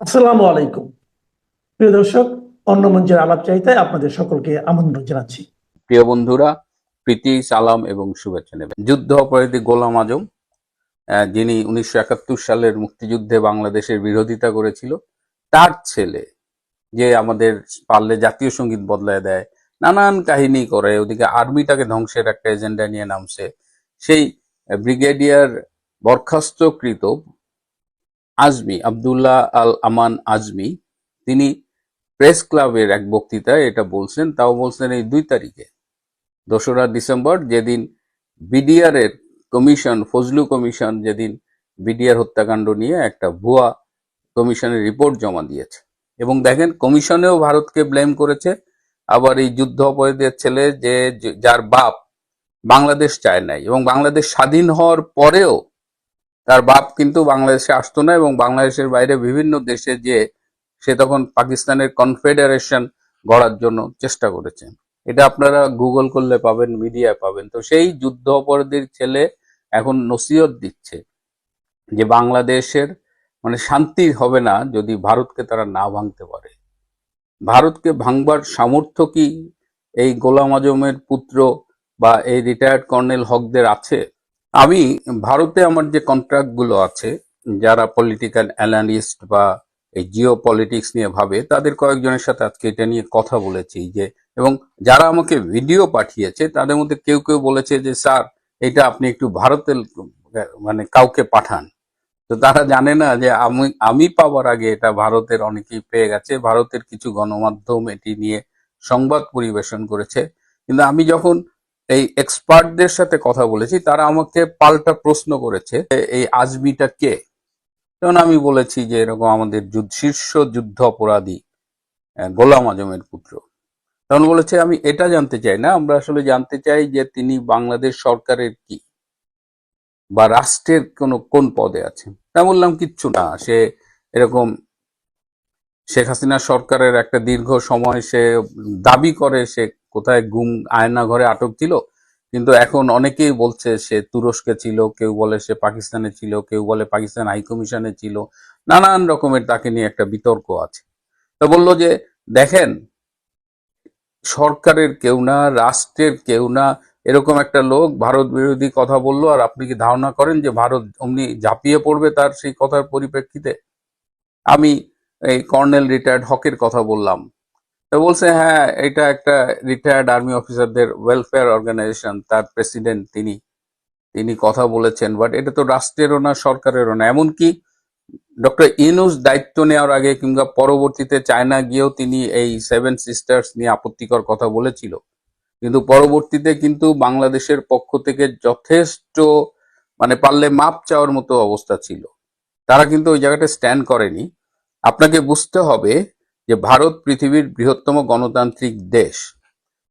আসসালামু আলাইকুম। প্রিয় দর্শক, অন্য মঞ্চের আলাপ চাইতায় আপনাদের সকলকে আমন্ত্রণ জানাচ্ছি। প্রিয় বন্ধুরা, প্রীতি, সালাম এবং শুভেচ্ছা নেবেন। যুদ্ধ অপরাধী গোলাম আজম, যিনি 1971 সালের মুক্তিযুদ্ধে বাংলাদেশের বিরোধিতা করেছিল, তার ছেলে, যে আমাদের পারলে জাতীয় সঙ্গীত বদলায় দেয়, নানান কাহিনী করে, ওদিকে আর্মিটাকে ধ্বংসের একটা এজেন্ডা নিয়ে নামছে, সেই ব্রিগেডিয়ার বরখাস্তকৃত আজমি, আব্দুল্লাহ আল আমান আজমি, তিনি প্রেস ক্লাবের এক বক্তৃতায় এটা বলছেন। তাও বলছেন এই 2 তারিখে, 2রা ডিসেম্বর, যেদিন বিডিআর এর কমিশন, ফজলু কমিশন, যেদিন বিডিআর হত্যাকাণ্ড নিয়ে একটা ভুয়া কমিশনের রিপোর্ট জমা দিয়েছে। এবং দেখেন, কমিশনেও ভারতকে ব্লেম করেছে। আবার এই যুদ্ধ অপরাধীর ছেলে, যার বাপ বাংলাদেশ চায় নাই, এবং বাংলাদেশ স্বাধীন হওয়ার পরেও তার বাপ কিন্তু বাংলাদেশে আসতো না, এবং বাংলাদেশের বাইরে বিভিন্ন দেশে যে সে তখন পাকিস্তানের কনফেডারেশন গড়ার জন্য চেষ্টা করেছে। এটা আপনারা গুগল করলে পাবেন, মিডিয়ায় পাবেন। তো সেই যুদ্ধ অপরাধীর ছেলে এখন নসিহত দিচ্ছে যে বাংলাদেশের শান্তি হবে না যদি ভারতকে তারা না ভাঙতে পারে। ভারতকে ভাঙবার সামর্থ্য কি এই গোলাম আজমের পুত্র বা এই রিটায়ার্ড কর্নেল হকদের আছে? আমি ভারতে আমার যে কন্ট্রাক্ট গুলো আছে, যারা পলিটিক্যাল অ্যানালিস্ট বা এই জিও পলিটিক্স নিয়ে ভাবে, তাদের কয়েকজনের সাথে আজকে এটা নিয়ে কথা বলেছি। এবং যারা আমাকে ভিডিও পাঠিয়েছে তাদের মধ্যে কেউ কেউ বলেছে যে স্যার, এটা আপনি একটু ভারতের কাউকে পাঠান। তো তারা জানে না যে আমি আমি পাওয়ার আগে এটা ভারতের অনেকেই পেয়ে গেছে। ভারতের কিছু গণমাধ্যম এটি নিয়ে সংবাদ পরিবেশন করেছে। কিন্তু আমি যখন এই এক্সপার্টদের সাথে কথা বলেছি, তারা আমাকে পাল্টা প্রশ্ন করেছে, এই আজমিটা কে? তখন আমি বলেছি যে এরকম আমাদের শীর্ষ যুদ্ধ অপরাধী গোলাম আজমের পুত্র। তখন বলেছে, আমি এটা জানতে চাই না, আমরা আসলে জানতে চাই যে তিনি বাংলাদেশ সরকারের কি বা রাষ্ট্রের কোন পদে আছে। তা বললাম, কিচ্ছু না, সে এরকম শেখ হাসিনা সরকারের একটা দীর্ঘ সময় সে দাবি করে সে কোথায় গুম আয়না ঘরে আটক ছিল, কিন্তু এখন অনেকেই বলছে সে তুরস্কে ছিল, কেউ বলে সে পাকিস্তানে ছিল, কেউ বলে পাকিস্তান হাইকমিশনে ছিল। নানান রকমের তাকে নিয়ে একটা বিতর্ক আছে। তো বলল যে দেখেন, সরকারের কেউ না, রাষ্ট্রের কেউ না, এরকম একটা লোক ভারত বিরোধী কথা বললো, আর আপনি কি ধারণা করেন যে ভারত অমনি ঝাঁপিয়ে পড়বে তার সেই কথার পরিপ্রেক্ষিতে? আমি এই কর্নেল রিটায়ার্ড হকের কথা বললাম। তো বলছে, হ্যাঁ, এটা একটা রিটায়ার্ড আর্মি অফিসারদের ওয়েলফেয়ার অর্গানাইজেশন, তার প্রেসিডেন্ট তিনি তিনি কথা বলেছেন, বাট এটা তো রাষ্ট্রেরও না, সরকারেরও না। এমনকি ডক্টর ইউনূস দায়িত্ব নেওয়ার আগে কিংবা পরবর্তীতে চায়না গিয়েও তিনি এই 7 সিস্টার্স নিয়ে আপত্তিকর কথা বলেছিল। কিন্তু পরবর্তীতে কিন্তু বাংলাদেশের পক্ষ থেকে যথেষ্ট, পারলে মাপ চাওয়ার মতো অবস্থা ছিল। তারা কিন্তু ওই জায়গাটা স্ট্যান্ড করেনি। আপনাকে বুঝতে হবে যে ভারত পৃথিবীর বৃহত্তম গণতান্ত্রিক দেশ।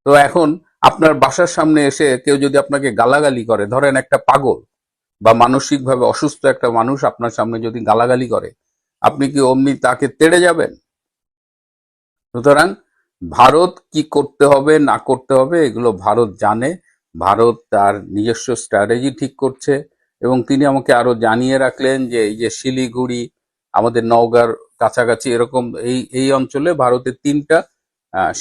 তো এখন আপনার বাসার সামনে এসে কেউ যদি আপনাকে গালাগালি করে, ধরেন একটা পাগল বা মানসিকভাবে অসুস্থ একটা মানুষ আপনার সামনে যদি গালাগালি করে, আপনি কি অমনি তাকে তেড়ে যাবেন? সুতরাং ভারত কি করতে হবে না করতে হবে এগুলো ভারত জানে। ভারত তার নিজস্ব স্ট্র্যাটেজি ঠিক করছে। এবং তিনি আমাকে আরো জানিয়ে রাখলেন যে এই যে শিলিগুড়ি, আমাদের নওগাঁর কাছাকাছি এরকম এই এই অঞ্চলে ভারতের 3টা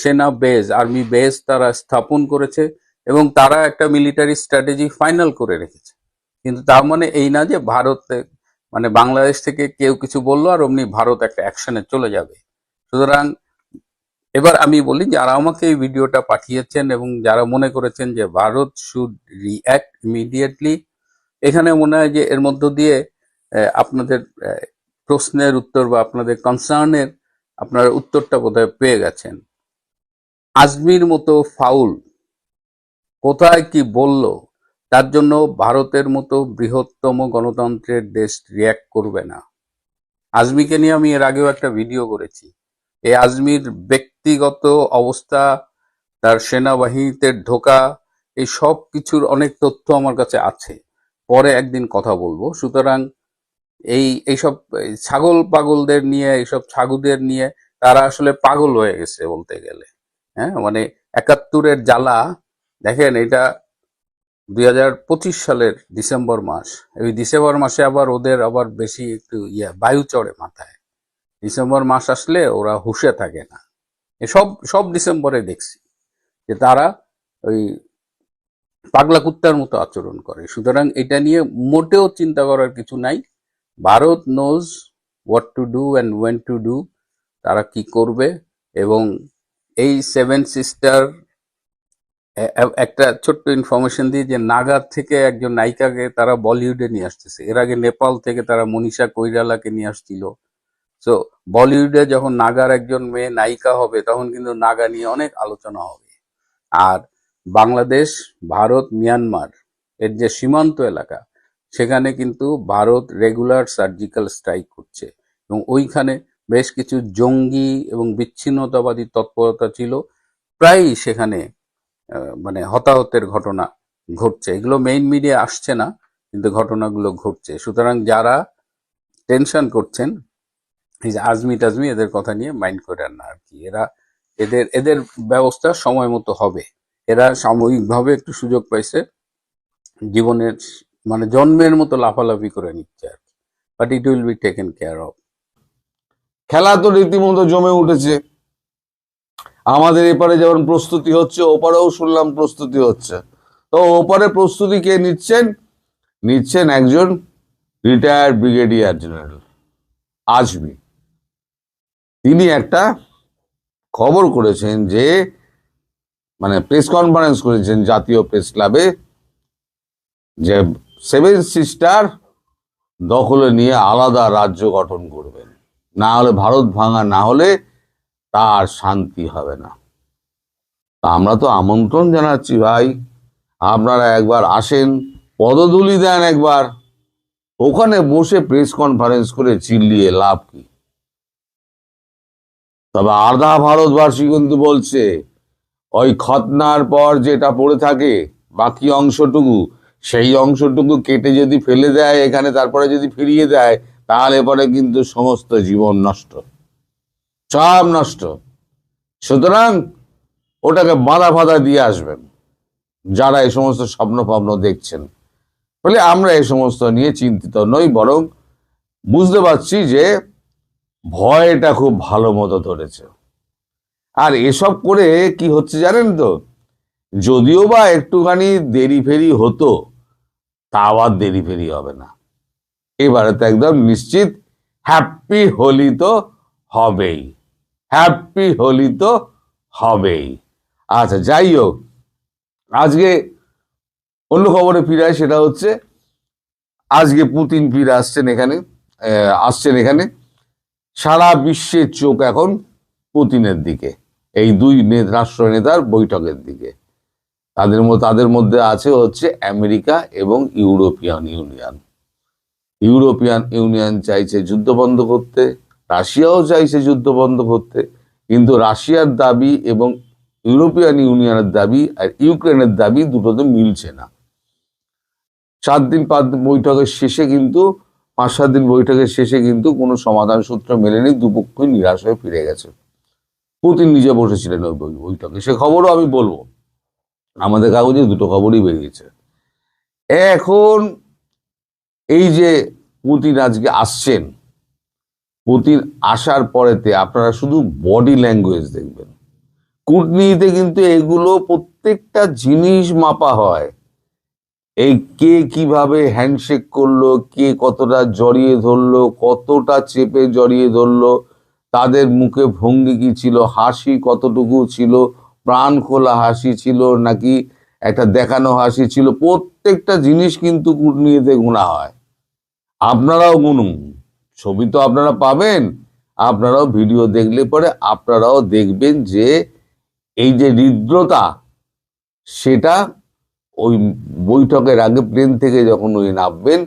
সেনা বেজ, আর্মি বেজ তারা স্থাপন করেছে, এবং তারা একটা মিলিটারি স্ট্র্যাটেজি ফাইনাল করে রেখেছে। কিন্তু তার মানে এই না যে ভারতে, বাংলাদেশ থেকে কেউ কিছু বললো আর অমনি ভারত একটা অ্যাকশনে চলে যাবে। সুতরাং এবার আমি বলি, যারা আমাকে এই ভিডিওটা পাঠিয়েছেন এবং যারা মনে করেছেন যে ভারত শুড রিঅ্যাক্ট ইমিডিয়েটলি, এখানে মনে হয় যে এর মধ্য দিয়ে আপনাদের প্রশ্নের উত্তর বা আপনাদের কনসার্নের আপনার উত্তরটা বোধহয় পেয়ে গেছেন। আজমির মতো ফাউল কোথায় কি বলল, তার জন্য ভারতের মতো বৃহত্তম গণতন্ত্রের দেশ রিঅ্যাক্ট করবে না। আজমিকে নিয়ে আমি এর আগেও একটা ভিডিও করেছি। এই আজমির ব্যক্তিগত অবস্থা, তার সেনাবাহিনীতে ঢোকা, এই সব কিছুর অনেক তথ্য আমার কাছে আছে, পরে একদিন কথা বলবো। সুতরাং এইসব ছাগল পাগলদের নিয়ে, এইসব ছাগুদের নিয়ে, তারা আসলে পাগল হয়ে গেছে বলতে গেলে। হ্যাঁ, 71-এর জ্বালা। দেখেন, এটা 2025 সালের ডিসেম্বর মাস। এই ডিসেম্বর মাসে আবার ওদের আবার বেশি একটু বায়ু চড়ে মাথায়। ডিসেম্বর মাস আসলে ওরা হুঁশে থাকে না। সব সব ডিসেম্বরে দেখছি যে তারা ওই পাগলা কুত্তার মতো আচরণ করে। সুতরাং এটা নিয়ে মোটেও চিন্তা করার কিছু নাই। Bharat knows what to do and went to do, তারা কি করবে। এবং এই সেভেন সিস্টার, একটা ছোট্ট ইনফরমেশন দিই যে নাগা থেকে একজন নায়িকাকে তারা বলিউডে নিয়ে আসতেছে। এর আগে নেপাল থেকে তারা মনীষা কৈরালাকে নিয়ে আসছিল। সো বলিউডে যখন নাগার একজন মেয়ে নায়িকা হবে তখন কিন্তু নাগা নিয়ে অনেক আলোচনা হবে। আর বাংলাদেশ, ভারত, মিয়ানমার এর যে সীমান্ত এলাকা, সেখানে কিন্তু ভারত রেগুলার সার্জিক্যাল স্ট্রাইক করছে এবং ওইখানে বেশ কিছু জঙ্গি এবং বিচ্ছিন্নতাবাদী তৎপরতা ছিল। প্রায়ই সেখানে মানে হতাহতের ঘটনা ঘটছে। এগুলো মেইন মিডিয়া আসছে না, কিন্তু ঘটনাগুলো ঘটছে। সুতরাং যারা টেনশন করছেন, এই যে আজমি টাজমি, এদের কথা নিয়ে মাইন্ড করেন না আর কি। এদের এদের ব্যবস্থা সময় মতো হবে। এরা সাময়িকভাবে একটু সুযোগ পাইছে, জীবনের মানে জন্মের মতো লাফালাফি করে নিচ্ছে আর কি, but it will be taken care of. খেলা তো রীতিমতো জমে উঠেছে। আমাদের এপারে যেমন প্রস্তুতি হচ্ছে, ওপারেও শুনলাম প্রস্তুতি হচ্ছে। তো ওপারে প্রস্তুতি কে নিচ্ছেন একজন রিটায়ার্ড ব্রিগেডিয়ার জেনারেল আজমি। তিনি একটা খবর করেছেন যে, মানে প্রেস কনফারেন্স করেছেন জাতীয় প্রেস ক্লাবে, যে সেভেন সিস্টার দখলে নিয়ে আলাদা রাজ্য গঠন করবেন, না হলে ভারত ভাঙা না হলে তার শান্তি হবে না। তা আমরা তো আমন্ত্রণ জানাচ্ছি ভাই, আপনারা একবার আসেন, পদধূলি দেন একবার। ওখানে বসে প্রেস কনফারেন্স করে চিল্লিয়ে লাভ কি? তবে আধা ভারতবাসী কিন্তু বলছে ওই খতনার পর যেটা পড়ে থাকে বাকি অংশটুকু, সেই অংশটুকু কেটে যদি ফেলে দেয় এখানে, তারপরে যদি ফিরিয়ে দেয়, তাহলে পরে কিন্তু সমস্ত জীবন নষ্ট, সব নষ্ট। সুতরাং ওটাকে বাধা ফাধা দিয়ে আসবেন যারা এই সমস্ত স্বপ্ন দেখছেন। বলে আমরা এই সমস্ত নিয়ে চিন্তিত নই, বরং বুঝতে পারছি যে ভয়টা খুব ভালো মতো ধরেছে। আর এসব করে কি হচ্ছে জানেন তো, যদিও বা একটুখানি দেরি ফেরি হতো, তা আবার দেরি ফেরি হবে না। এবারে তো একদম নিশ্চিত হ্যাপি হোলি তো হবেই, হ্যাপি হোলি তো হবেই। আচ্ছা, যাই হোক, আজকে অন্য খবরে ফিরে আসে। সেটা হচ্ছে আজকে পুতিন ফিরে আসছেন এখানে। সারা বিশ্বের চোখ এখন পুতিনের দিকে, এই দুই রাষ্ট্র নেতার বৈঠকের দিকে। তাদের মধ্যে আছে হচ্ছে আমেরিকা এবং ইউরোপিয়ান ইউনিয়ন। ইউরোপিয়ান ইউনিয়ন চাইছে যুদ্ধ বন্ধ করতে, রাশিয়াও চাইছে যুদ্ধ বন্ধ করতে, কিন্তু রাশিয়ার দাবি এবং ইউরোপিয়ান ইউনিয়নের দাবি আর ইউক্রেনের দাবি দুটোতে মিলছে না। 7 দিন 5 দিন বৈঠকের শেষে কিন্তু 5-7 দিন বৈঠকের শেষে কিন্তু কোনো সমাধান সূত্র মেলেনি, দুপক্ষই নিরাশ হয়ে ফিরে গেছে। পুতিন নিজে বসেছিলেন ওই বৈঠকে, সে খবরও আমি বলবো। আমাদের কাগজে দুটো খবরই বেরিয়েছে। এখন এই যে পুতিন আজকে আসছেন, পুতিন আসার পরেতে আপনারা শুধু বডি ল্যাঙ্গুয়েজ দেখবেন। কূটনীতিতে কিন্তু এগুলো প্রত্যেকটা জিনিস মাপা হয়। এই কে কিভাবে হ্যান্ডশেক করলো, কে কতটা জড়িয়ে ধরলো, কতটা চেপে জড়িয়ে ধরলো, তাদের মুখে ভঙ্গি কি ছিল, হাসি কতটুকু ছিল, প্রাণ খোলা হাসি ছিল নাকি একটা দেখানো হাসি ছিল, প্রত্যেকটা জিনিস কিন্তু কূটনীতিতে গোনা হয়। আপনারাও গুনুন, ছবি তো আপনারা পাবেন, আপনারাও ভিডিও দেখলে পরে আপনারাও দেখবেন যে এই যে হৃদ্রতা, সেটা ওই বৈঠকের আগে প্লেন থেকে যখন উনি নামবেন,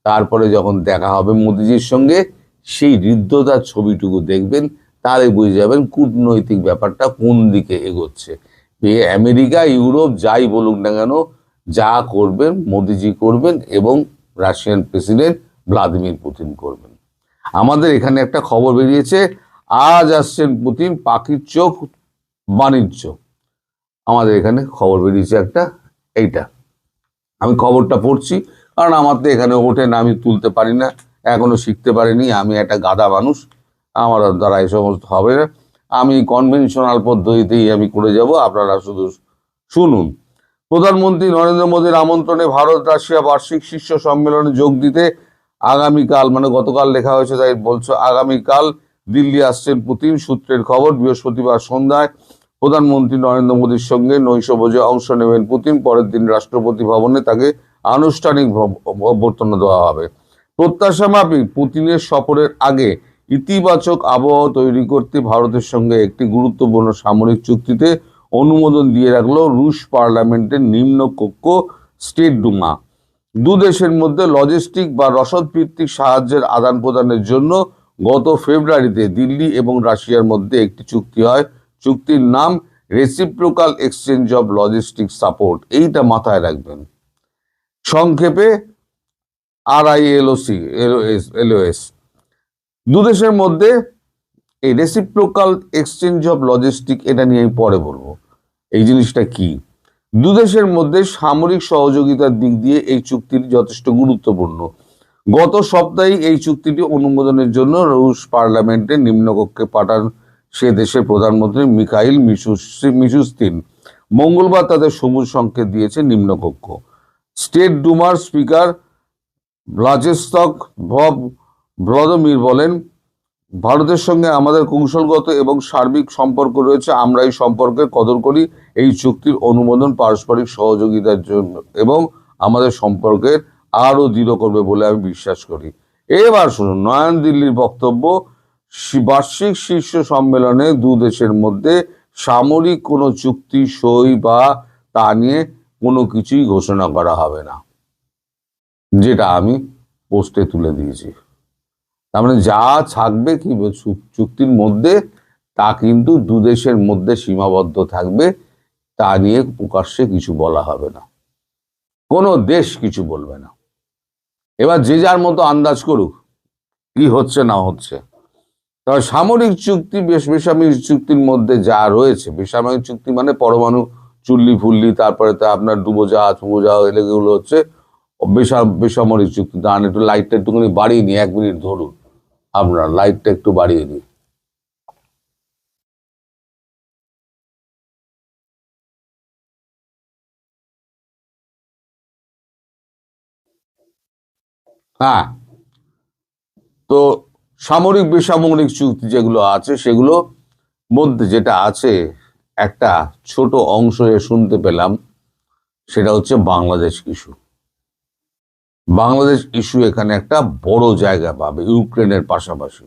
তারপরে যখন দেখা হবে মোদিজির সঙ্গে, সেই হৃদ্রতার ছবিটুকু দেখবেন, তাহলে বুঝে যাবেন কূটনৈতিক ব্যাপারটা কোন দিকে এগোচ্ছে। আমেরিকা ইউরোপ যাই বলুক না কেন, যা করবেন মোদিজি করবেন এবং রাশিয়ান প্রেসিডেন্ট ভ্লাদিমির পুতিন করবেন। আমাদের এখানে একটা খবর বেরিয়েছে, আজ আসছেন পুতিন, পাখির চোখ বাণিজ্য। আমাদের এখানে খবর বেরিয়েছে একটা, এইটা আমি খবরটা পড়ছি, কারণ আমার তো এখানে ওঠে না, আমি তুলতে পারি না, এখনো শিখতে পারিনি, আমি একটা গাধা মানুষ, আমার দ্বারা এই সমস্ত হবে না, আমি কনভেনশনাল পদ্ধতিতেই আমি করে যাব, আপনারা শুধু শুনুন। প্রধানমন্ত্রী নরেন্দ্র মোদীর আমন্ত্রণে ভারত রাশিয়া বার্ষিক শীর্ষ সম্মেলনে যোগ দিতে আগামীকাল, মানে গতকাল লেখা হয়েছে তাই বলছো, আগামীকাল দিল্লি আসছেন পুতিন। সূত্রের খবর, বৃহস্পতিবার সন্ধ্যায় প্রধানমন্ত্রী নরেন্দ্র মোদীর সঙ্গে নৈশভোজে অংশ নেবেন পুতিন। পরের দিন রাষ্ট্রপতি ভবনে তাকে আনুষ্ঠানিক অভ্যর্থনা দেওয়া হবে। প্রত্যাশা মাফিক পুতিনের সফরের আগে ইতিবাচক আবহাওয়া তৈরি করতে ভারতের সঙ্গে একটি গুরুত্বপূর্ণ সামরিক চুক্তিতে অনুমোদন দিয়ে রাখলো রুশ পার্লামেন্টের নিম্নকক্ষ স্টেট ডুমা। দু দেশের মধ্যে লজিস্টিক বা রসদ ভিত্তিক সাহায্যের আদান প্রদানের জন্য গত ফেব্রুয়ারিতে দিল্লি এবং রাশিয়ার মধ্যে একটি চুক্তি হয়। চুক্তির নাম reciprocal exchange of logistic support, এইটা মাথায় রাখবেন, সংক্ষেপে RILOS। দুদেশের মধ্যে এই রেসিপ্রোকাল এক্সচেঞ্জ অব লজিস্টিক, এটা নিয়ে আমি পরে বলবো এই জিনিসটা কি। দুদেশের মধ্যে সামরিক সহযোগিতার দিক দিয়ে এই চুক্তিটি যথেষ্ট গুরুত্বপূর্ণ। গত সপ্তাহে এই চুক্তিটি অনুমোদনের জন্য রুশ পার্লামেন্টের নিম্নকক্ষে পাঠান সে দেশের প্রধানমন্ত্রী মিখাইল মিশুস্তিন। মঙ্গলবার তাদের সবুজ সংকেত দিয়েছে নিম্নকক্ষ। স্টেট ডুমার স্পিকার ভ্লাদিস্লাভ ভ্লাদিমির বলেন, ভারতের সঙ্গে আমাদের কৌশলগত এবং সার্বিক সম্পর্ক রয়েছে, আমরা এই সম্পর্কের কদর করি। এই চুক্তির অনুমোদন পারস্পরিক সহযোগিতার জন্য এবং আমাদের সম্পর্কের আরো দৃঢ় করবে বলে আমি বিশ্বাস করি। এবার শুনুন নয়াদিল্লির বক্তব্য। বার্ষিক শীর্ষ সম্মেলনে দু দেশের মধ্যে সামরিক কোনো চুক্তি সই বা তা নিয়ে কোনো কিছুই ঘোষণা করা হবে না, যেটা আমি পোস্টে তুলে দিয়েছি। তার মানে যা থাকবে কি চুক্তির মধ্যে তা কিন্তু দু দেশের মধ্যে সীমাবদ্ধ থাকবে, তা নিয়ে প্রকাশ্যে কিছু বলা হবে না, কোনো দেশ কিছু বলবে না। এবার যে যার মতো আন্দাজ করুক কি হচ্ছে না হচ্ছে। তবে সামরিক চুক্তি, বেসামরিক চুক্তির মধ্যে যা রয়েছে, বেসামরিক চুক্তি মানে পরমাণু চুল্লি ফুল্লি, তারপরে তো আপনার ডুবোজাহাজ এগুলো হচ্ছে বেসামরিক চুক্তি। দাঁড়ান একটু লাইটটা একটুখানি বাড়িয়ে নিই, 1 মিনিট ধরুন, আপনার লাইটটা একটু বাড়িয়ে নিই। হ্যাঁ, তো সামরিক বেসামরিক চুক্তি যেগুলো আছে সেগুলো মধ্যে যেটা আছে, একটা ছোট অংশ শুনতে পেলাম, সেটা হচ্ছে বাংলাদেশ ইস্যু। বাংলাদেশ ইস্যু এখানে একটা বড় জায়গা পাবে ইউক্রেনের পাশাপাশি,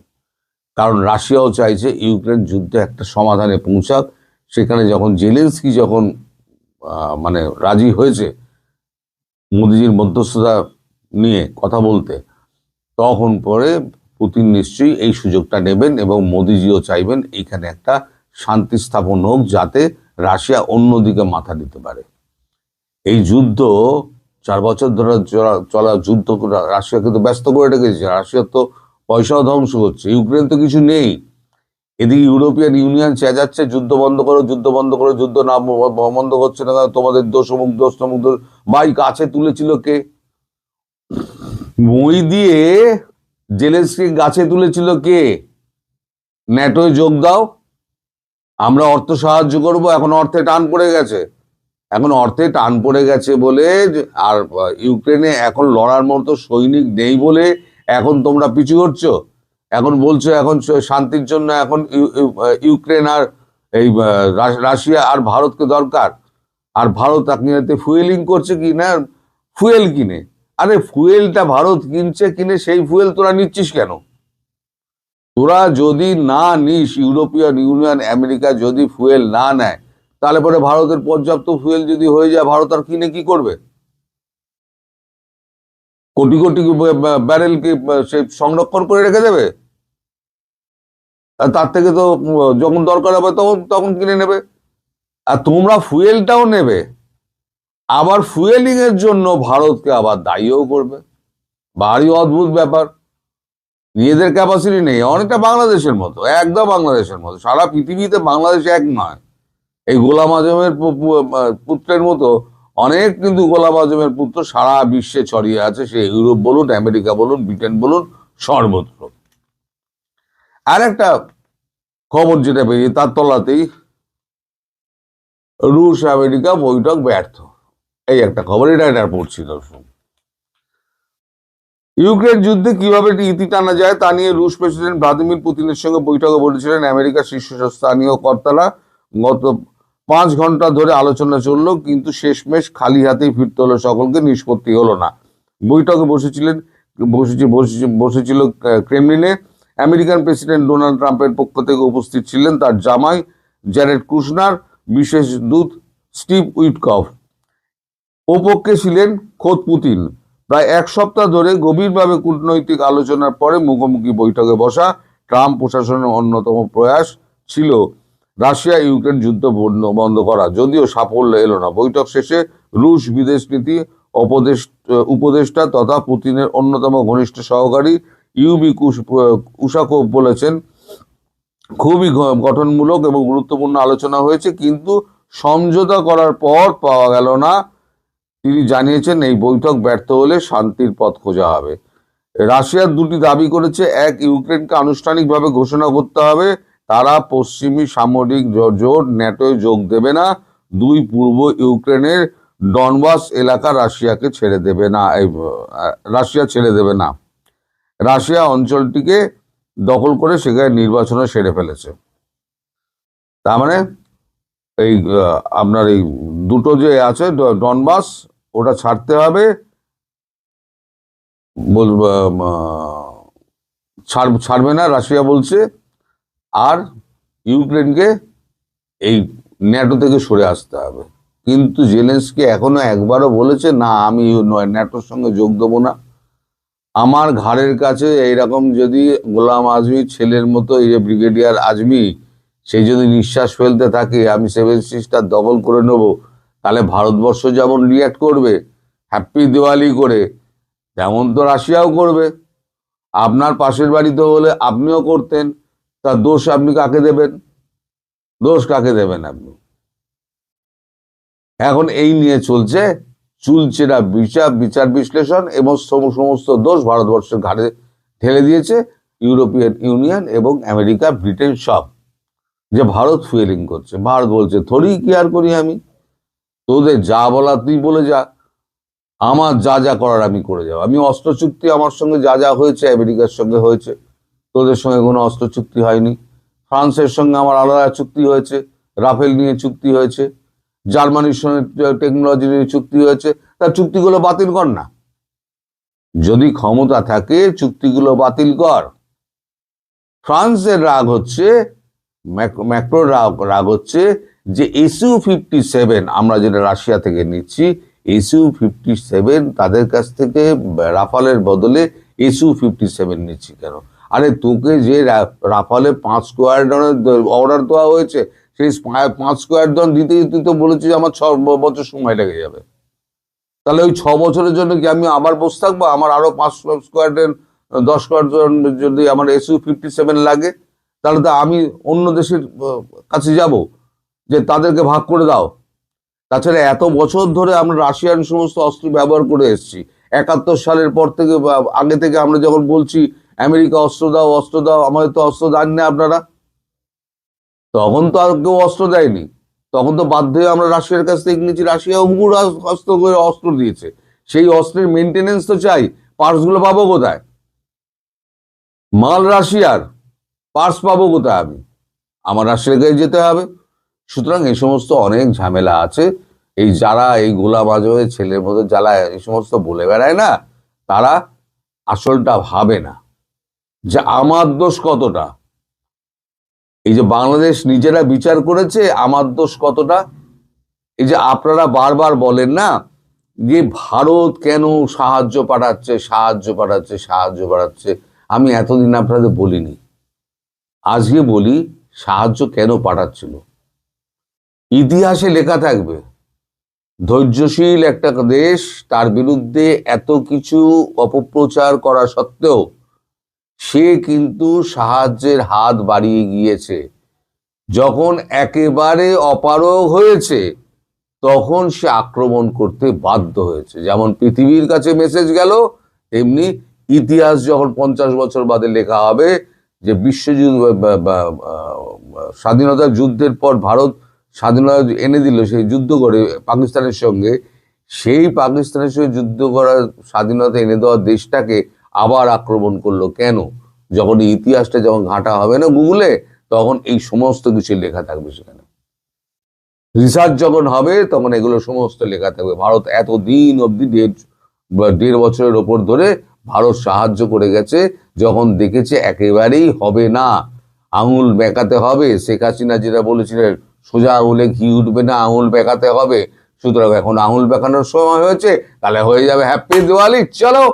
কারণ রাশিয়াও চাইছে ইউক্রেন যুদ্ধে একটা সমাধানে পৌঁছাক। সেখানে যখন জেলেনস্কি যখন মানে রাজি হয়েছে মোদিজির মধ্যস্থতা নিয়ে কথা বলতে, তখন পরে পুতিন নিশ্চয়ই এই সুযোগটা নেবেন এবং মোদিজিও চাইবেন এখানে একটা শান্তি স্থাপন হোক, যাতে রাশিয়া অন্যদিকে মাথা দিতে পারে। এই যুদ্ধ 4 বছর ধরে চলা যুদ্ধ রাশিয়াকে তো ব্যস্ত করে রেখেছে। রাশিয়ার তো পয়সাও ধ্বংস হচ্ছে, ইউক্রেন তো কিছু নেই। এদিকে ইউরোপিয়ান ইউনিয়ন চেঁচাচ্ছে যুদ্ধ বন্ধ করো, যুদ্ধ বন্ধ করো, যুদ্ধ না বন্ধ করছে না, তোমাদের দোষ অমুক দোষ তমুক দোষ। ভাই কাছে তুলেছিল কে? মই দিয়ে জেলেনস্কি গাছে তুলেছিল কে? ন্যাটোয় যোগ দাও, আমরা অর্থ সাহায্য করব। এখন অর্থে টান পড়ে গেছে, এখন অর্থে টান পড়ে গেছে বলে, আর ইউক্রেনে এখন লড়ার মতো সৈনিক নেই বলে এখন তোমরা পিছু হচ্ছ। এখন বলছো এখন শান্তির জন্য এখন ইউক্রেন আর এই রাশিয়া আর ভারতকে দরকার। আর ভারত আপনি ফুয়েলিং করছে কি না, ফুয়েল কিনে। আরে ফুয়েলটা ভারত কিনছে, কিনে সেই ফুয়েল তোরা নিচ্ছিস কেন? তোরা যদি না নিস, ইউরোপিয়ান ইউনিয়ন আমেরিকা যদি ফুয়েল না নেয়, তাহলে পরে ভারতের পর্যাপ্ত ফুয়েল যদি হয়ে যায়, ভারত আর কিনে কি করবে? কোটি কোটি ব্যারেল কি সে সংরক্ষণ করে রেখে দেবে? তার থেকে তো যখন দরকার হবে তখন তখন কিনে নেবে। আর তোমরা ফুয়েলটাও নেবে, আবার ফুয়েলিং এর জন্য ভারতকে আবার দায়ীও করবে। ভারী অদ্ভুত ব্যাপার। নিজেদের ক্যাপাসিটি নেই, অনেকটা বাংলাদেশের মতো, একদম বাংলাদেশের মতো। সারা পৃথিবীতে বাংলাদেশ এক নয়। এই গোলাম আজমের পুত্রের মতো অনেক কিন্তু গোলাম আজমের পুত্র সারা বিশ্বে ছড়িয়ে আছে, সে ইউরোপ বলুন, আমেরিকা বলুন, ব্রিটেন বলুন, সর্বত্র। আর একটা খবর যেটা বেরিয়ে তার তলাতেই রুশ আমেরিকা বৈঠক ব্যর্থ, এই একটা খবর, এটা পড়ছি দর্শক। ইউক্রেন যুদ্ধে কিভাবে ইতি টানা যায় তা নিয়ে রুশ প্রেসিডেন্ট ভ্লাদিমির পুতিনের সঙ্গে বৈঠকে বলেছিলেন আমেরিকার শীর্ষস্থানীয় কর্তারা। গত 5 ঘন্টা ধরে আলোচনা চললো, কিন্তু শেষমেশ খালি হাতেই ফিরতে হলো সকলকে, নিষ্পত্তি হলো না। বৈঠকে বসেছিল ক্রেমলিনে আমেরিকান প্রেসিডেন্ট ডোনাল্ড ট্রাম্পের পক্ষ থেকে উপস্থিত ছিলেন তার জামাই জ্যারেড কুশনার, বিশেষ দূত স্টিভ উইটকফ। ওপক্ষে ছিলেন খোদ পুতিন। প্রায় 1 সপ্তাহ ধরে গভীরভাবে কূটনৈতিক আলোচনার পরে মুখোমুখি বৈঠকে বসা ট্রাম্প প্রশাসনের অন্যতম প্রয়াস ছিল রাশিয়া ইউক্রেন যুদ্ধ বন্ধ করা, যদিও সাফল্য এলো না। বৈঠক শেষে রুশ বিদেশ নীতি উপদেষ্টা তথা পুতিনের অন্যতম ঘনিষ্ঠ সহকারী ইউবি উশাকোভ বলেছেন, খুবই গঠনমূলক এবং গুরুত্বপূর্ণ আলোচনা হয়েছে, কিন্তু সমঝোতা করার পর পাওয়া গেল না। তিনি জানিয়েছেন এই বৈঠক ব্যর্থ হলে শান্তির পথ খোঁজা হবে। রাশিয়ার 2টি দাবি করেছে, এক, ইউক্রেনকে আনুষ্ঠানিকভাবে ঘোষণা করতে হবে তারা পশ্চিমী সামরিক জোট ন্যাটোয় যোগ দেবে না। 2, পূর্ব ইউক্রেনের ডনবাস এলাকা রাশিয়া ছেড়ে দেবে না। রাশিয়া অঞ্চলটিকে দখল করে সেখানে নির্বাচনও সেরে ফেলেছে। তার মানে এই আপনার এই দুটো যে আছে ডনবাস, ওটা ছাড়তে হবে, ছাড়বে না রাশিয়া বলছে, আর ইউক্রেনকে এই ন্যাটো থেকে সরে আসতে হবে। কিন্তু জেলেনস্কি এখনো একবারও বলেছে না, আমি ন্যাটোর সঙ্গে যোগ দেবো না। আমার ঘাড়ের কাছে এইরকম যদি গোলাম আজমির ছেলের মতো, এই যে ব্রিগেডিয়ার আজমি, সেই যদি নিঃশ্বাস ফেলতে থাকে, আমি 7 সিস্টার দখল করে নেব, তাহলে ভারতবর্ষ যেমন রিয়াক্ট করবে হ্যাপি দিওয়ালি করে, তেমন তো রাশিয়াও করবে। আপনার পাশের বাড়িতে হলে আপনিও করতেন, তা দোষ আপনি কাকে দেবেন? দোষ কাকে দেবেন আপনি? এখন এই নিয়ে চলছে চুলচেরা বিচার বিশ্লেষণ, এবং সমস্ত দোষ ভারতবর্ষের ঘাড়ে ঠেলে দিয়েছে ইউরোপিয়ান ইউনিয়ন এবং আমেরিকা, ব্রিটেন সব, যে ভারত ফুয়েলিং করছে। ভারত বলছে থরি কি আর করি আমি, তোদের যা বলা তুই বলে যা, আমার যা যা করার আমি করে যাব। আমি অস্ত্র চুক্তি আমার সঙ্গে যা যা হয়েছে আমেরিকার সঙ্গে হয়েছে, তোদের সঙ্গে কোনো অস্ত্র চুক্তি হয়নি। ফ্রান্সের সঙ্গে আমার আলাদা চুক্তি হয়েছে, রাফেল নিয়ে চুক্তি হয়েছে, জার্মানির সঙ্গে টেকনোলজি নিয়ে চুক্তি হয়েছে, তার চুক্তিগুলো বাতিল কর না। যদি ক্ষমতা থাকে চুক্তিগুলো বাতিল কর। ফ্রান্সের রাগ হচ্ছে, ম্যাক্রোর রাগ হচ্ছে যে SU-57 আমরা যেটা রাশিয়া থেকে নিচ্ছি, SU-57 তাদের কাছ থেকে রাফালের বদলে SU-57 নিচ্ছি কেন? আরে তোকে যে রাফালে 5 স্কোয়াড্রনের অর্ডার দেওয়া হয়েছে, সেই 5 স্কোয়াড্রন দিতে তুই তো বলেছিস আমার 6 বছর সময় লেগে যাবে। তাহলে ওই 6 বছরের জন্য কি আমি আবার বসে থাকবো? আমার আরো 5 স্কোয়াড্রন 10 স্কোয়াড্রন যদি আমার SU-57 লাগে, তাহলে তো আমি অন্য দেশের কাছে যাব যে তাদেরকে ভাগ করে দাও। তাছাড়া এত বছর ধরে আমরা রাশিয়ান সমস্ত অস্ত্র ব্যবহার করে এসেছি। 71 সালের পর থেকে আগে থেকে আমরা যখন বলছি আমেরিকা অস্ত্র দাও, আমাদের তো অস্ত্র দেন না আপনারা, তখন তো আর কেউ অস্ত্র দেয়নি। তখন তো বাধ্য হয়ে আমরা রাশিয়ার কাছ থেকে নিয়েছি, রাশিয়া হুবুর অস্ত্র দিয়েছে। সেই অস্ত্রের মেনটেনেন্স তো চাই, পার্টসগুলো পাবো কোথায়? মাল রাশিয়ার, পার্টস পাবো কোথায় আমি? আমার রাশিয়ার কাছে যেতে হবে। সুতরাং এই সমস্ত অনেক ঝামেলা আছে। এই যারা এই গোলাম আজমের ছেলের মতো যারা এই সমস্ত বলে বেড়ায় না, তারা আসলটা ভাবে না যে আমার দোষ কতটা। এই যে বাংলাদেশ নিজেরা বিচার করেছে আমার দোষ কতটা। এই যে আপনারা বারবার বলেন না যে ভারত কেন সাহায্য পাঠাচ্ছে, আমি এতদিন আপনাদের বলিনি, আজকে বলি সাহায্য কেন পাঠাচ্ছিল। ইতিহাসে লেখা থাকবে, ধৈর্যশীল একটা দেশ, তার বিরুদ্ধে এত কিছু অপপ্রচার করা সত্ত্বেও সে কিন্তু সাহায্যের হাত বাড়িয়ে গিয়েছে। যখন একেবারে অপারগ হয়েছে তখন সে আক্রমণ করতে বাধ্য হয়েছে। যেমন পৃথিবীর কাছে মেসেজ গেল, তেমনি ইতিহাস যখন 50 বছর বাদে লেখা হবে যে বিশ্বযুদ্ধ স্বাধীনতা যুদ্ধের পর ভারত স্বাধীনতা এনে দিল, সেই যুদ্ধ করে পাকিস্তানের সঙ্গে, সেই পাকিস্তানের সঙ্গে যুদ্ধ করার স্বাধীনতা এনে দেওয়া দেশটাকে আবার আক্রমণ করলো কেন? যখন ইতিহাসটা যখন ঘাঁটা হবে না গুগলে, তখন এই সমস্ত কিছু লেখা থাকবে সেখানে। রিসার্চ যখন হবে তখন এগুলো সমস্ত লেখা থাকবে। ভারত এতদিন অব্দি 1.5 বছরের ওপর ধরে ভারত সাহায্য করে গেছে, যখন দেখেছে একেবারেই হবে না, আঙুল বেঁকাতে হবে। শেখ হাসিনা যেটা বলেছিলেন, সোজা আঙুলে ঘি উঠবে না, আঙুল বেঁকাতে হবে। সুতরাং এখন আঙুল বেঁকানোর সময় হয়েছে, তাহলে হয়ে যাবে হ্যাপি দিওয়ালি। চলো,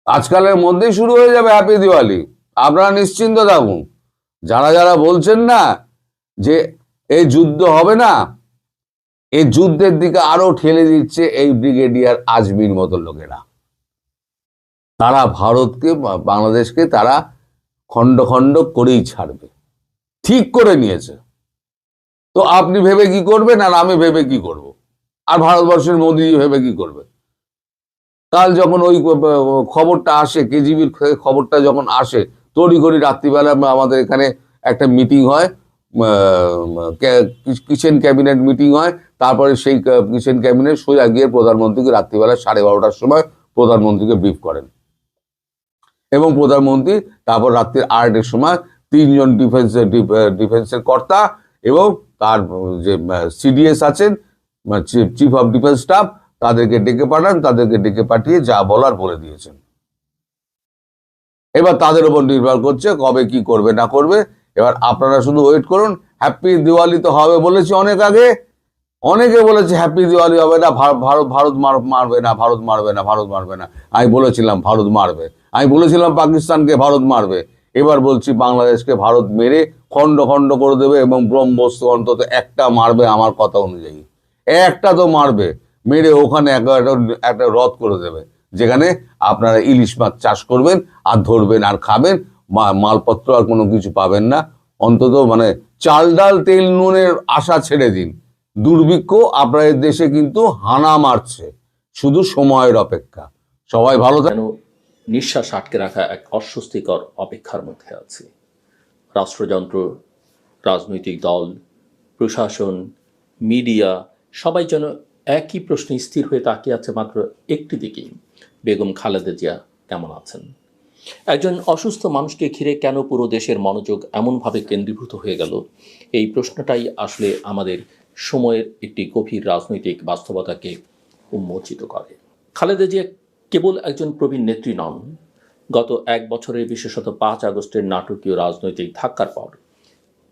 আজকালের মধ্যেই শুরু হয়ে যাবে হ্যাপি দিওয়ালি, আপনারা নিশ্চিন্ত থাকুন। যারা যারা বলছেন না যে এই যুদ্ধ হবে না, এই যুদ্ধের দিকে আরো ঠেলে দিচ্ছে এই ব্রিগেডিয়ার আজমির মতো লোকেরা। তারা ভারতকে, বাংলাদেশকে তারা খণ্ড খণ্ড করেই ছাড়বে, ঠিক করে নিয়েছে। তো আপনি ভেবে কি করবেন, আর আমি ভেবে কি করব, আর ভারতবর্ষের মোদী ভেবে কি করবে? কাল যখন ওই খবরটা আসে, কেজিবির খবরটা যখন আসে, তড়িঘড়ি রাত্রিবেলা আমাদের এখানে একটা মিটিং হয়, কিচেন ক্যাবিনেট মিটিং হয়। তারপরে সেই কিচেন ক্যাবিনেট সোজা গিয়ে প্রধানমন্ত্রীকে রাত্রিবেলা 12:30টার সময় প্রধানমন্ত্রীকে ব্রিফ করেন, এবং প্রধানমন্ত্রী তারপর রাত্রি 8টার সময় 3জন ডিফেন্সের কর্তা এবং তার যে সিডিএস আছেন, চিফ অফ ডিফেন্স স্টাফ, তাদেরকে ডেকে পাঠান। তাদেরকে ডেকে পাঠিয়ে যা বলার বলে দিয়েছেন। এবার তাদের উপর নির্ভর করছে কবে কি করবে না করবে। এবার আপনারা শুধু ওয়েট করুন। হ্যাপি দিওয়ালি তো হবে বলেছি অনেক আগে, অনেকে বলেছে হ্যাপি দিওয়ালি হবে না, ভারত মারবে না, ভারত মারবে না, ভারত মারবে না। আমি বলেছিলাম ভারত মারবে, আমি বলেছিলাম পাকিস্তানকে ভারত মারবে। এবার বলছি বাংলাদেশকে ভারত মেরে খণ্ড খণ্ড করে দেবে, এবং ব্রহ্মস্ত্র অন্তত একটা মারবে, আমার কথা অনুযায়ী একটা তো মারবে, মেরে ওখানে একটা হ্রদ করে দেবে, যেখানে আপনারা ইলিশ মাছ চাষ করবেন আর ধরবেন আর খাবেন, মালপত্র আর কোনো কিছু পাবেন না। অন্তত মানে চাল ডাল তেল নুনের আশা ছেড়ে দিন। দুর্ভিক্ষ আপনাদের দেশে কিন্তু হানা মারছে, শুধু সময়ের অপেক্ষা। সবাই ভালো যেন নিঃশ্বাস আটকে রাখা এক অস্বস্তিকর অপেক্ষার মধ্যে আছে। রাষ্ট্রযন্ত্র, রাজনৈতিক দল, প্রশাসন, মিডিয়া সবাই যেন একই প্রশ্নে স্থির হয়ে তাকিয়ে আছে মাত্র একটি দিকেই, বেগম খালেদা জিয়া কেমন আছেন। একজন অসুস্থ মানুষকে ঘিরে কেন পুরো দেশের মনোযোগ এমনভাবে কেন্দ্রীভূত হয়ে গেল, এই প্রশ্নটাই আসলে আমাদের সময়ের একটি গভীর রাজনৈতিক বাস্তবতাকে উন্মোচিত করে। খালেদা জিয়া কেবল একজন প্রবীণ নেত্রী নন। গত 1 বছরে, বিশেষত 5 আগস্টের নাটকীয় রাজনৈতিক ধাক্কার পর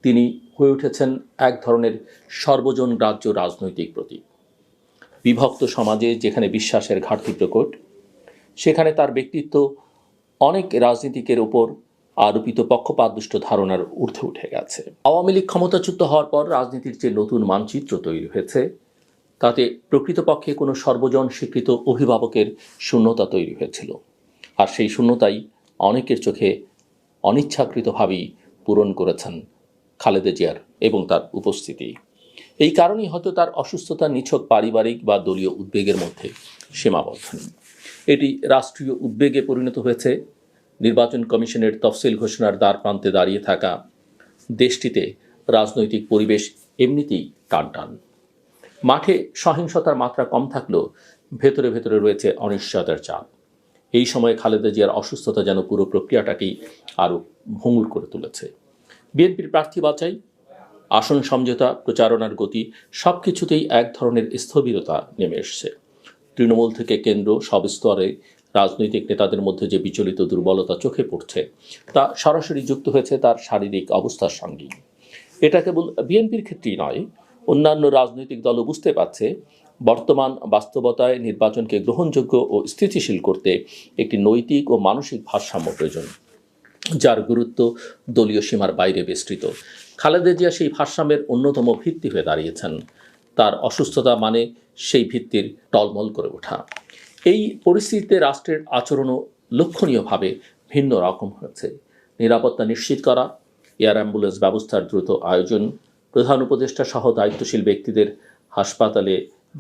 তিনি হয়ে উঠেছেন এক ধরনের সর্বজন গ্রাহ্য রাজনৈতিক প্রতীক। বিভক্ত সমাজে যেখানে বিশ্বাসের ঘাটতি প্রকট, সেখানে তার ব্যক্তিত্ব অনেক রাজনীতিকের উপর আরোপিত পক্ষপাতদুষ্ট ধারণার ঊর্ধ্বে উঠে গেছে। আওয়ামী লীগ ক্ষমতাচ্যুত হওয়ার পর রাজনীতির যে নতুন মানচিত্র তৈরি হয়েছে, তাতে প্রকৃতপক্ষে কোনো সর্বজন স্বীকৃত অভিভাবকের শূন্যতা তৈরি হয়েছিল। আর সেই শূন্যতাই অনেকের চোখে অনিচ্ছাকৃতভাবেই পূরণ করেছেন খালেদা জিয়ার এবং তার উপস্থিতি। এই কারণেই হয়তো তার অসুস্থতা নিছক পারিবারিক বা দলীয় উদ্বেগের মধ্যে সীমাবদ্ধ নেই। এটি রাষ্ট্রীয় উদ্বেগে পরিণত হয়েছে। নির্বাচন কমিশনের তফসিল ঘোষণার দ্বার প্রান্তে দাঁড়িয়ে থাকা দেশটিতে রাজনৈতিক পরিবেশ এমনিতেই টানটান। মাঠে সহিংসতার মাত্রা কম থাকলেও ভেতরে ভেতরে রয়েছে অনিশ্চয়তার চাপ। এই সময়ে খালেদা জিয়ার অসুস্থতা যেন পুরো প্রক্রিয়াটাকেই আরও ভঙ্গুর করে তুলেছে। বিএনপির প্রার্থী বাছাই, আসন সমঝোতা, প্রচারণার গতি সব কিছুতেই এক ধরনের স্থবিরতা নেমে এসছে। তৃণমূল থেকে কেন্দ্র সব স্তরে রাজনৈতিক নেতাদের মধ্যে যে বিচলিত দুর্বলতা চোখে পড়ছে, তা সরাসরি যুক্ত হয়েছে তার শারীরিক অবস্থার সঙ্গেই। এটা কেবল বিএনপির ক্ষেত্রেই নয়, অন্যান্য রাজনৈতিক দলও বুঝতে পারছে বর্তমান বাস্তবতায় নির্বাচনকে গ্রহণযোগ্য ও স্থিতিশীল করতে একটি নৈতিক ও মানসিক ভারসাম্য প্রয়োজন, যার গুরুত্ব দলীয় সীমার বাইরে বিস্তৃত। খালেদা জিয়া সেই ভারসাম্যের অন্যতম ভিত্তি হয়ে দাঁড়িয়েছেন। তার অসুস্থতা মানে সেই ভিত্তির টলমল করে ওঠা। এই পরিস্থিতিতে রাষ্ট্রের আচরণও লক্ষণীয়ভাবে ভিন্ন রকম হয়েছে। নিরাপত্তা নিশ্চিত করা, এয়ার অ্যাম্বুলেন্স ব্যবস্থার দ্রুত আয়োজন, প্রধান উপদেষ্টা সহ দায়িত্বশীল ব্যক্তিদের হাসপাতালে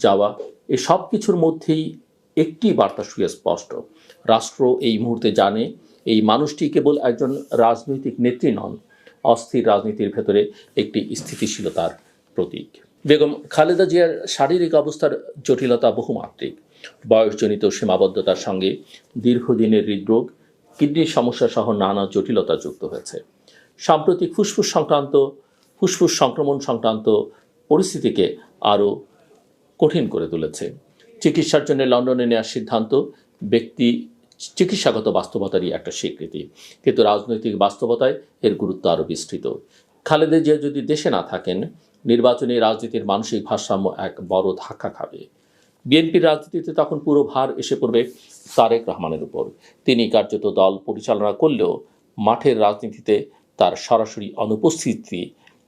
যাওয়া, এই সব কিছুর মধ্যেই একটি বার্তা সুস্পষ্ট: রাষ্ট্র এই মুহূর্তে জানে এই মানুষটি কেবল একজন রাজনৈতিক নেত্রী নন, অস্থির রাজনীতির ভেতরে একটি স্থিতিশীলতার প্রতীক। বেগম খালেদা জিয়ার শারীরিক অবস্থার জটিলতা বহুমাত্রিক। বয়সজনিত সীমাবদ্ধতার সঙ্গে দীর্ঘদিনের হৃদরোগ, কিডনির সমস্যা সহ নানা জটিলতা যুক্ত হয়েছে। সাম্প্রতিক ফুসফুস সংক্রমণ সংক্রান্ত পরিস্থিতিকে আরও কঠিন করে তুলেছে। চিকিৎসার জন্য লন্ডনে নেওয়ার সিদ্ধান্ত ব্যক্তি চিকিৎসাগত বাস্তবতারই একটা স্বীকৃতি, কিন্তু রাজনৈতিক বাস্তবতায় এর গুরুত্ব আরও বিস্তৃত। খালেদা জিয়া যদি দেশে না থাকেন, নির্বাচনী রাজনীতির মানসিক ভারসাম্য এক বড় ধাক্কা খাবে। বিএনপির রাজনীতিতে তখন পুরো ভার এসে পড়বে তারেক রহমানের উপর। তিনি কার্যত দল পরিচালনা করলেও মাঠের রাজনীতিতে তার সরাসরি অনুপস্থিতি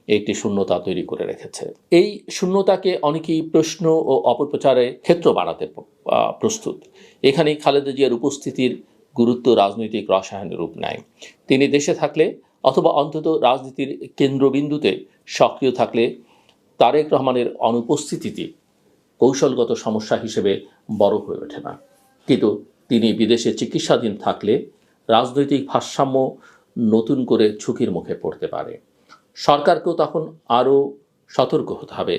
একটি শূন্যতা তৈরি করে রেখেছে। এই শূন্যতাকে অনেকেই প্রশ্ন ও অপপ্রচারের ক্ষেত্র বানাতে প্রস্তুত। এখানেই খালেদা জিয়ার উপস্থিতির গুরুত্ব রাজনৈতিক রসায়নের রূপ নেয়। তিনি দেশে থাকলে অথবা অন্তত রাজনীতির কেন্দ্রবিন্দুতে সক্রিয় থাকলে তারেক রহমানের অনুপস্থিতি কৌশলগত সমস্যা হিসেবে বড় হয়ে ওঠে না, কিন্তু তিনি বিদেশে চিকিৎসাধীন থাকলে রাজনৈতিক ভারসাম্য নতুন করে ঝুঁকির মুখে পড়তে পারে। সরকারকেও তখন আরও সতর্ক হতে হবে,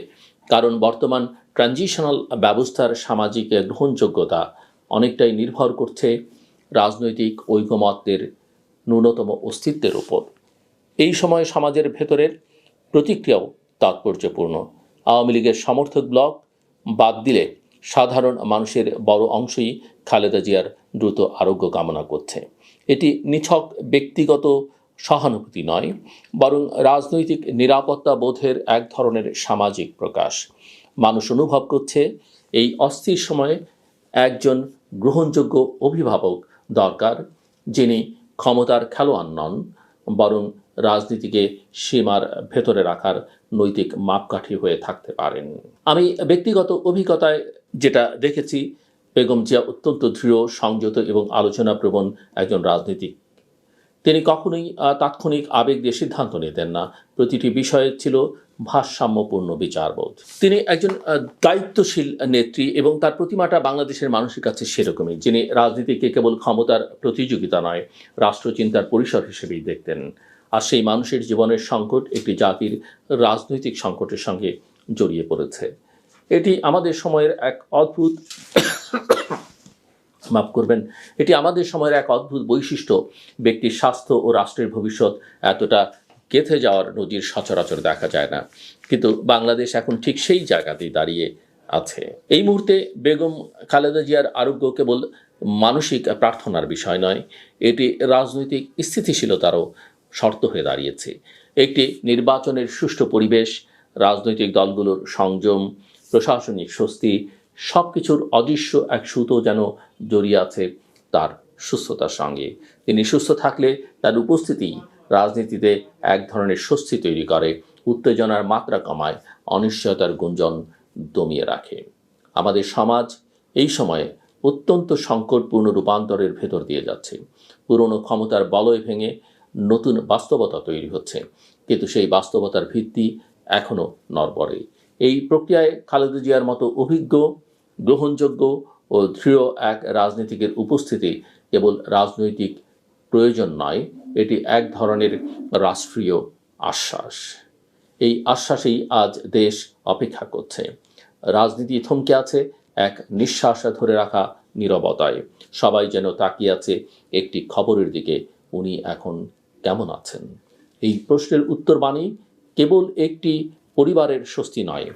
কারণ বর্তমান ট্রানজিশনাল ব্যবস্থার সামাজিক গ্রহণযোগ্যতা অনেকটাই নির্ভর করছে রাজনৈতিক ঐকমত্যের ন্যূনতম অস্তিত্বের উপর। এই সময় সমাজের ভেতরের প্রতিক্রিয়াও তাৎপর্যপূর্ণ। আওয়ামী লীগের সমর্থক ব্লক বাদ দিলে সাধারণ মানুষের বড় অংশই খালেদা জিয়ার দ্রুত আরোগ্য কামনা করছে। এটি নিছক ব্যক্তিগত সহানুভূতি নয়, বরং রাজনৈতিক নিরাপত্তা বোধের এক ধরনের সামাজিক প্রকাশ। মানুষ অনুভব করছে এই অস্থির সময়ে একজন গ্রহণযোগ্য অভিভাবক দরকার, যিনি ক্ষমতার খেলোয়াড় নন, বরং রাজনীতিকে সীমার ভেতরে রাখার নৈতিক মাপকাঠি হয়ে থাকতে পারেন। আমি ব্যক্তিগত অভিজ্ঞতায় যেটা দেখেছি, বেগম জিয়া অত্যন্ত দৃঢ়, সংযত এবং আলোচনাপ্রবণ একজন রাজনীতিক। তিনি কখনোই তাৎক্ষণিক আবেগ দিয়ে সিদ্ধান্ত নিতেন না। প্রতিটি বিষয়ে ছিল ভারসাম্যপূর্ণ বিচারবোধ। তিনি একজন দায়িত্বশীল নেত্রী এবং তার প্রতিমাটা বাংলাদেশের মানুষের কাছে সেরকমই, যিনি রাজনীতিকে কেবল ক্ষমতার প্রতিযোগিতা নয়, রাষ্ট্রচিন্তার পরিসর হিসেবেই দেখতেন। আর সেই মানুষের জীবনের সংকট একটি জাতির রাজনৈতিক সংকটের সঙ্গে জড়িয়ে পড়েছে। এটি আমাদের সময়ের এক অদ্ভুত এটি আমাদের সময়ের এক অদ্ভুত বৈশিষ্ট্য। ব্যক্তির স্বাস্থ্য ও রাষ্ট্রের ভবিষ্যৎ এতটা গেঁথে যাওয়ার নজির সচরাচর দেখা যায় না, কিন্তু বাংলাদেশ এখন ঠিক সেই জায়গাতেই দাঁড়িয়ে আছে। এই মুহূর্তে বেগম খালেদা জিয়ার আরোগ্য কেবল মানসিক প্রার্থনার বিষয় নয়, এটি রাজনৈতিক স্থিতিশীলতারও শর্ত হয়ে দাঁড়িয়েছে। একটি নির্বাচনের সুষ্ঠু পরিবেশ, রাজনৈতিক দলগুলোর সংযম, প্রশাসনিক স্বস্তি, সব কিছুর অদৃশ্য এক সুতো যেন জড়িয়ে আছে তার সুস্থতার সঙ্গে। তিনি সুস্থ থাকলে তার উপস্থিতি রাজনীতিতে এক ধরনের স্বস্তি তৈরি করে, উত্তেজনার মাত্রা কমায়, অনিশ্চয়তার গুঞ্জন দমিয়ে রাখে। আমাদের সমাজ এই সময়ে অত্যন্ত সংকটপূর্ণ রূপান্তরের ভেতর দিয়ে যাচ্ছে। পুরনো ক্ষমতার বলয় ভেঙে নতুন বাস্তবতা তৈরি হচ্ছে, কিন্তু সেই বাস্তবতার ভিত্তি এখনও নড়বড়ে। এই প্রক্রিয়ায় খালেদা জিয়ার মতো অভিজ্ঞ, গ্রহণযোগ্য ও দৃঢ় এক রাজনীতিকের উপস্থিতি কেবল রাজনৈতিক প্রয়োজন নয়, এটি এক ধরনের রাষ্ট্রীয় আশ্বাস। এই আশ্বাসেই আজ দেশ অপেক্ষা করছে। রাজনীতি থমকে আছে এক নিঃশ্বাস ধরে রাখা নীরবতায়। সবাই যেন তাকিয়ে আছে একটি খবরের দিকে, উনি এখন কেমন আছেন? এই প্রশ্নের উত্তর বাণী কেবল একটি পরিবারের স্বস্তি নয়,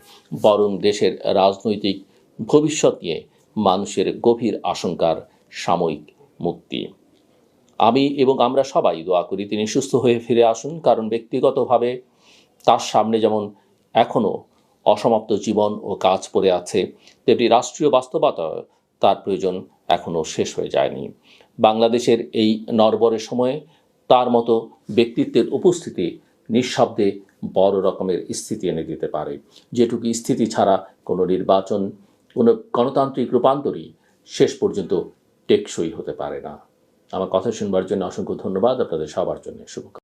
বরং দেশের রাজনৈতিক ভবিষ্যৎ নিয়ে মানুষের গভীর আশঙ্কার সাময়িক মুক্তি। আমি এবং আমরা সবাই দোয়া করি তিনি সুস্থ হয়ে ফিরে আসুন, কারণ ব্যক্তিগতভাবে তার সামনে যেমন এখনও অসমাপ্ত জীবন ও কাজ পড়ে আছে, তেমনি রাষ্ট্রীয় বাস্তবতা তার প্রয়োজন এখনও শেষ হয়ে যায়নি। বাংলাদেশের এই নড়বড়ে সময়ে তার মতো ব্যক্তিত্বের উপস্থিতি নিঃশব্দে বড় রকমের স্থিতি এনে দিতে পারে, যেটুকু স্থিতি ছাড়া কোনো নির্বাচন, কোনো গণতান্ত্রিক রূপান্তরই শেষ পর্যন্ত টেকসই হতে পারে না। আমার কথা শুনবার জন্য অসংখ্য ধন্যবাদ। আপনাদের সবার জন্য শুভকামনা।